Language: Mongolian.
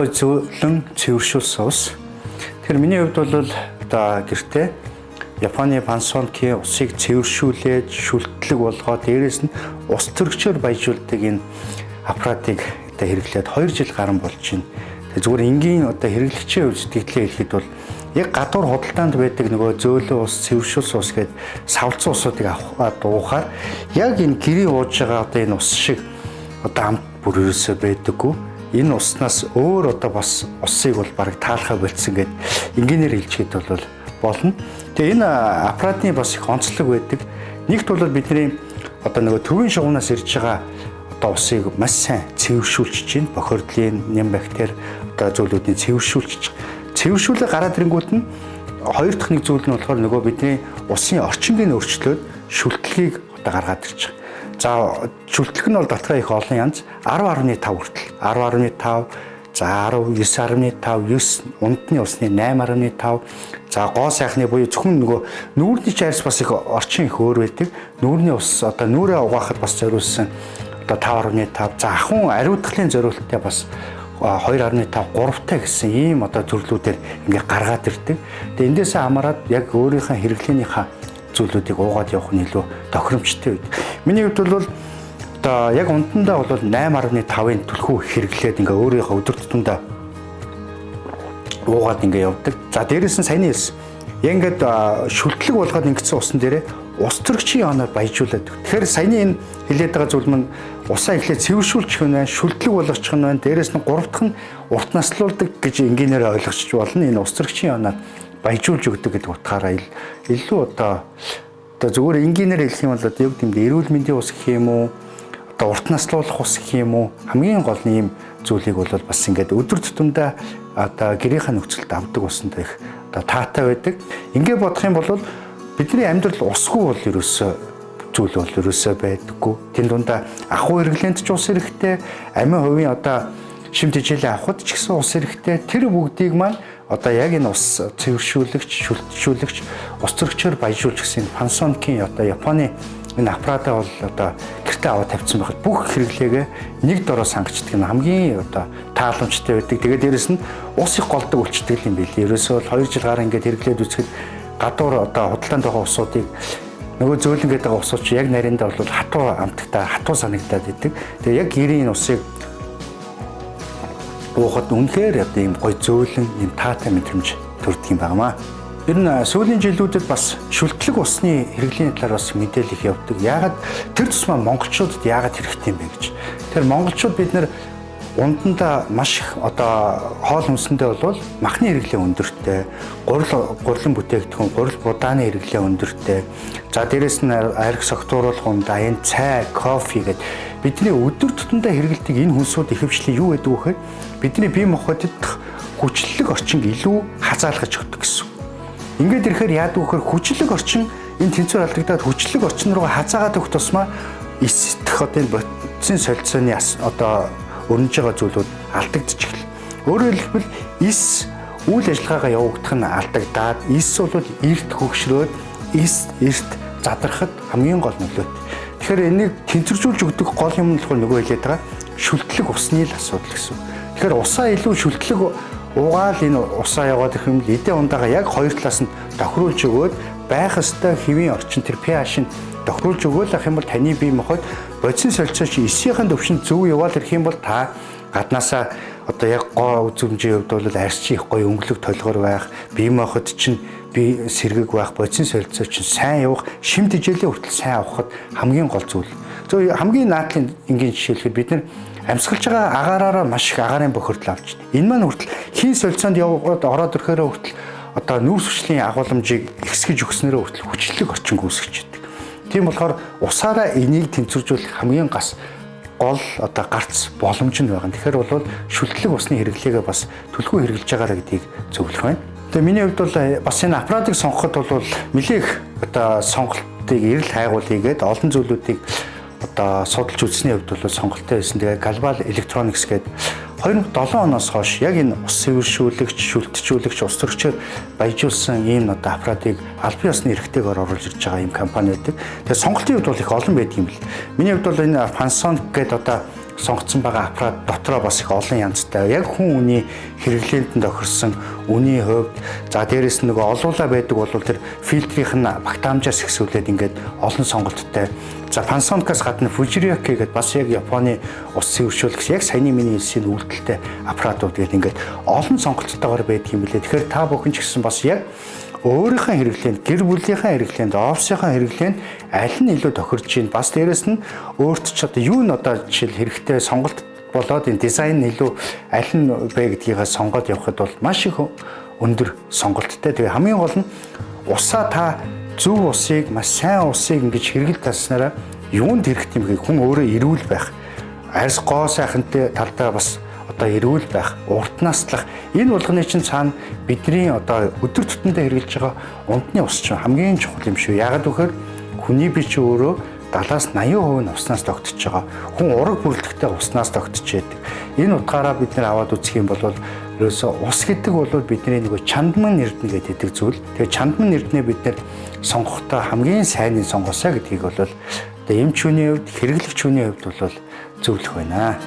гой зөөлөн цэвэршүүлсэн ус. Тэгэхээр миний хувьд бол одоо гэртээ Японы Panasonic-ийн усыг цэвэршүүлээд шүлтлэг болгоод дээрээс нь ус төрөгчөөр баяжуулдаг энэ аппаратыг одоо хэрэглээд 2 жил гарсан болж байна. Тэгээ зүгээр энгийн одоо хэрэглэгчийн хувьд сэтгэлээ хэлэхэд бол яг гадуур худалдаанд байдаг нөгөө зөөлөн ус, цэвэршүүлсэн ус гэдэг савлцсан усуудыг авахад уухаар яг энэ гэрийн ууж байгаа одоо энэ ус шиг одоо амт бүр ерөөсөө байдаггүй. Энэ уснаас өөр одоо бас усыг бол бараг таалахаа болцсон гэд энгийнээр хэлчихэд бол болно. Тэгээ энэ аппаратны бас их онцлог байдаг. Нэгт бол бидний одоо нөгөө төвийн шугамнаас ирж байгаа одоо усыг маш сайн цэвэршүүлж чинь бохирдлын нэм бактери одоо зүйлүүдийн цэвэршүүлээ гараад ирэнгүүт нь хоёр дахь нэг зүйл нь болохоор нөгөө бидний усын орчингийн өөрчлөлт шүлтлэгийг одоо гаргаад ирж байгаа. За шүлтлэг нь бол дотроо их олон янз 10.5 хүртэл 10.5 за 19.5 9 ундны усны 8.5 за гоо сайхны буюу зөвхөн нөгөө нүүрний чайрс бас их орчин их өөр байдаг. Нүүрний ус одоо нүүрээ угаахад бас зориулсан одоо 5.5 за ахын ариутгалын зориулттай бас 2.5 3-тай гэсэн ийм одоо төрлүүдээр ингээ гаргаад ирдэг. Тэгээ эндээсээ хамаарат яг өөрийнхөө хэрэглээнийхээ зүйлүүдийг уугаад явах нь илүү тохиромжтой байдаг. Миний хувьд бол одоо яг ундандаа бол 8.5-ын түлхүү хэрэглээд ингээ өөрийнхөө өдөр тутамдаа уугаад ингээ явдаг. За дээрээс нь саяны хэлсэн. Яг ингээд шүлтлэг болгоод ингэсэн усан дээрээ ус төрөгчийн оноор баяжуулдаг. Тэгэхээр саяны энэ хэлээд байгаа зүйл маань усаа эхлээд цэвэршүүлчих нь байна, шүлтлэг болгочих нь байна. Дээрээс нь 3 дахь нь урт наслуулдаг гэж энгийнээр ойлгочих болно. Энэ ус төрөгчийн оноор баяжуулж өгдөг гэдэг утгаараа илүү одоо зүгээр энгийнээр хэлэх юм бол одоо яг тийм эрүүл мэндийн ус гэх юм уу, одоо урт наслуулах ус гэх юм уу, хамгийн гол нь ийм зүйлийг бол бас ингээд өдөр тутамдаа одоо гэрийнхаа нөхцөлд авдаг усанд их одоо таатай байдаг. Ингээд бодох юм бол бидний амьдрал усгүй бол ерөөсөө зүйл бол ерөөсөө байдаггүй. Тэн дундаа ахуй хэрэглээнд ч ус хэрэгтэй, амин хувийн одоо шимт хичээлээ авахд ч гэсэн ус хэрэгтэй. Тэр бүгдийг маань одоо яг энэ ус цэвэршүүлэгч, шүлтжүүлэгч, ус төрөгчөөр баяжуулж гэсэн Panasonic-ийн одоо Японы энэ аппаратаа бол одоо гэртээ аваад тавьсан байхад бүх хэрэглээгээ нэг дороо сангачдаг нь хамгийн одоо тааламжтай байдаг. Тэгээд дээрэс нь ус их голдог болчдөг юм билий. Ерөөсөө 2 жил гараа ингээд хэрэглээд үзэхэд гадуур одоо худалдаанд байгаа усуудыг нөгөө зөөлөн гэдэг усууд чи яг нариндаа бол хатуу амтагтаа хатуу санагдаад идэг. Тэгээ яг гэрийн усыг уухад үнэхээр одоо ийм гой зөөлөн ийм таатай мэдрэмж төрдөг юм байнамаа. Ер нь сүүлийн жилүүдэд бас шүлтлэг усны хэрэглээний талаар бас мэдээлэл их явдаг. Яагаад тэр тусмаа монголчуудад яагаад хэрэгтэй юм бэ гэж. Тэр монголчууд бид нэр ундандаа маш их одоо хоол хүнсэндээ бол махны хэрэглээ өндөртэй, гурилан бүтээгдэхүүн, гурил будааны хэрэглээ өндөртэй. За дээрэс нь арх согтууруулах ундаа энэ цай, кофе гэдэг бидний өдөр тутамдаа хэрэглэдэг энэ хүнсүүд ихэвчлэн юу гэдэг вэ гэхээр бидний бие махбодд хүчлэлэг орчинг илүү хазаалгаж өгдөг гэсэн. Ингээд ирэхээр яадаг вэ гэхээр хүчлэлэг орчин энэ тэнцвэр алдагдаад хүчлэлэг орчин руу хазаагаад өгөх тусмаа эсдэх одоо энэ бодисын солилцооны одоо өрнөж байгаа зүйлүүд алдагдчих. Өөрөөр хэлбэл эс үйл ажиллагаагаа явагдах нь алдагдаад эс бол эрт хөгшрөөд эрт задрахад хамгийн гол нөлөөтэй. Тэгэхээр энийг тэнцвэржүүлж өгдөг гол юм нь нөгөө хэлээд байгаа шүлтлэг усны л асуудал гэсэн. Тэгэхээр усаа илүү шүлтлэг угаал энэ усаа яваад ирэх юм л эдийн ундаага яг хоёр талаас нь тохируулж өгөөд байх ёстой хэвийн орчин тэр pH-ыг тохируулж өгөөл ах юм бол таны бие махбод бодисын солилцоо чи эсийнхэн төвшин зөв яваад ирэх юм бол та гаднаасаа одоо яг гоо үзмжийн хувьд бол арьс их гоё өнгөлөг толгор байх, бие махбод чинь би сэргэг байх, бодисын солилцоо чинь сайн явах, шимт хичээлийн хүртэл сайн авахд хамгийн гол зүйл. Зөв хамгийн наадлын энгийн жишээлхэд бид нар амьсгалж байгаа агаараараа маш их агаарын бохирдол авч байна. Энэ маань хүртэл хийн солилцоонд яваад ороод ирэхээр хүртэл одоо нүүрс хүчлийн агуулмжийг ихсгэж өгснөөрөө хүртэл хүчлэг орчин үүсгэж байдаг. Тийм болохоор усаараа энийг тэнцвэржүүлэх хамгийн гол одоо гарц боломж нь байгаа. Тэгэхээр бол шүлтлэг усны хэрэглээгээ бас түлхүү хэрэгжилж байгаараа гэдгийг зөвлөх байна. Тэгээ миний хувьд бол бас энэ аппаратыг сонгоход бол нэлээх одоо сонголтыг эрэл хайгуул хийгээд олон зүйлүүдийг одоо судалж үзсний хувьд бол сонголттой байсан. Тэгээ Global Electronics гэдэг 2007 оноос хойш яг энэ ус цэвэршүүлэгч, шүлтжүүлэгч, ус төрөгчөөр баяжуулсан ийм одоо аппаратыг албан ёсны эрхтэйгээр оруулж ирж байгаа ийм компани байдаг. Тэгээ сонголтын хувьд бол их олон байдаг юм бэл. Миний хувьд бол энэ Panasonic гэдэг одоо сонгогдсон байгаа аппарат дотроо бас их олон янзтай. Яг хүн үний хэрэглээнд тохирсон үний хувьд за дээрэс нь нөгөө олуулаа байдаг бол тэр фильтрийнх нь багтаамжаас ихсүүлээд ингээд олон сонголттой. За Panasonic-аас гадна Fujiraki гэдэг бас яг Японы ус цэвэршүүлэгч яг саяны миний хэлсэн үйлдэлтэй аппаратууд гэдэг ингээд олон сонголттойгоор байдаг юм билээ. Тэгэхээр та бүхэн ч гэсэн бас яг өөрийнхөө хэрэглээнд, гэр бүлийнхээ хэрэглээнд, офисынхаа хэрэглээнд аль нь илүү тохирж байна. Бас дээрэс нь өөрт ч одоо юу н одоо жишээл хэрэгтэй сонголт болоод энэ дизайн нь илүү аль нь бэ гэдгийг сонгоод явхад бол маш их өндөр сонголттой. Тэгээ хамгийн гол нь усаа та зөв усыг, маш сайн усыг ингэж хэрэгэл талснараа юунд хэрэгтэй юм бэ? Хүн өөрөө эрүүл байх. Арьс гоо сайхантай талдаа бас одоо эрүүл байх, урт наслах энэ болгоны чинь цаана бидний одоо өдөр тутамдаа хэрэгжилж байгаа унтны ус чинь хамгийн чухал юм шүү. Яагаад гэвэл хүний бие чинь өөрөө 70-80% нь уснаас тогтож байгаа. Хүн ураг бүрэлдэхтэй уснаас тогтож байдаг. Энэ утгаараа бид нэр аваад үзэх юм бол ерөөсөө ус гэдэг бол бидний нэг чандман эрдэнэ гэдэг зүйл. Тэгээ чандман эрдэнэ бид нэр сонгохдоо хамгийн сайныг сонгосоо гэдгийг бол одоо эмч хүний хувьд, хэрэглэгч хүний хувьд бол зөвлөх байна.